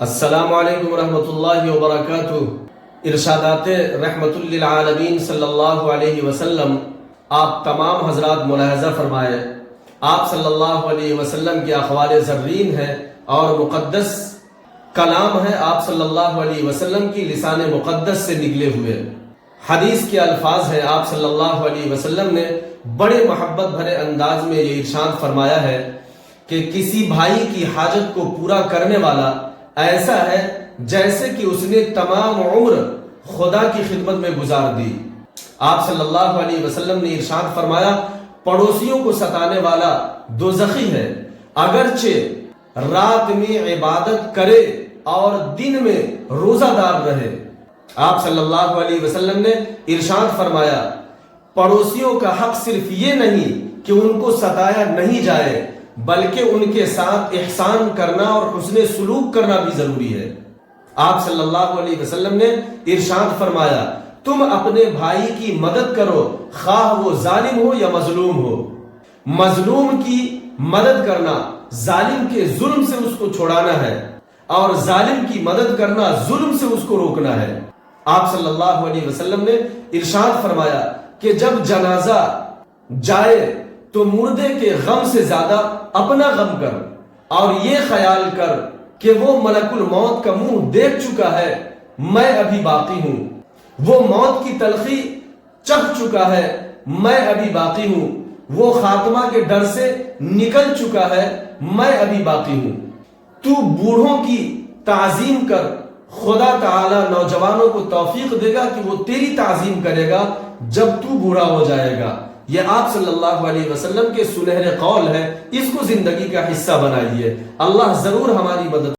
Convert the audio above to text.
السلام علیکم ورحمۃ اللہ وبرکاتہ۔ ارشادات رحمت للعالمین صلی اللہ علیہ وسلم، آپ تمام حضرات ملاحظہ فرمائے، آپ صلی اللہ علیہ وسلم کی اقوال زرین ہے اور مقدس کلام ہے، آپ صلی اللہ علیہ وسلم کی لسان مقدس سے نکلے ہوئے حدیث کے الفاظ ہیں۔ آپ صلی اللہ علیہ وسلم نے بڑے محبت بھرے انداز میں یہ ارشاد فرمایا ہے کہ کسی بھائی کی حاجت کو پورا کرنے والا ایسا ہے جیسے کہ اس نے تمام عمر خدا کی خدمت میں گزار دی۔ آپ صلی اللہ علیہ وسلم نے ارشاد فرمایا، پڑوسیوں کو ستانے والا دوزخی ہے، اگرچہ رات میں عبادت کرے اور دن میں روزہ دار رہے۔ آپ صلی اللہ علیہ وسلم نے ارشاد فرمایا، پڑوسیوں کا حق صرف یہ نہیں کہ ان کو ستایا نہیں جائے بلکہ ان کے ساتھ احسان کرنا اور حسن سلوک کرنا بھی ضروری ہے۔ آپ صلی اللہ علیہ وسلم نے ارشاد فرمایا، تم اپنے بھائی کی مدد کرو، خواہ وہ ظالم ہو یا مظلوم ہو۔ مظلوم کی مدد کرنا ظالم کے ظلم سے اس کو چھڑانا ہے اور ظالم کی مدد کرنا ظلم سے اس کو روکنا ہے۔ آپ صلی اللہ علیہ وسلم نے ارشاد فرمایا کہ جب جنازہ جائے تو مردے کے غم سے زیادہ اپنا غم کر اور یہ خیال کر کہ وہ ملک الموت کا منہ دیکھ چکا ہے، میں ابھی باقی ہوں، وہ موت کی تلخی چکھ چکا ہے، میں ابھی باقی ہوں، وہ خاتمہ کے ڈر سے نکل چکا ہے، میں ابھی باقی ہوں۔ تو بوڑھوں کی تعظیم کر، خدا تعالی نوجوانوں کو توفیق دے گا کہ وہ تیری تعظیم کرے گا جب تو بوڑھا ہو جائے گا۔ یہ آپ صلی اللہ علیہ وسلم کے سنہرے قول ہے، اس کو زندگی کا حصہ بنائیے۔ اللہ ضرور ہماری مدد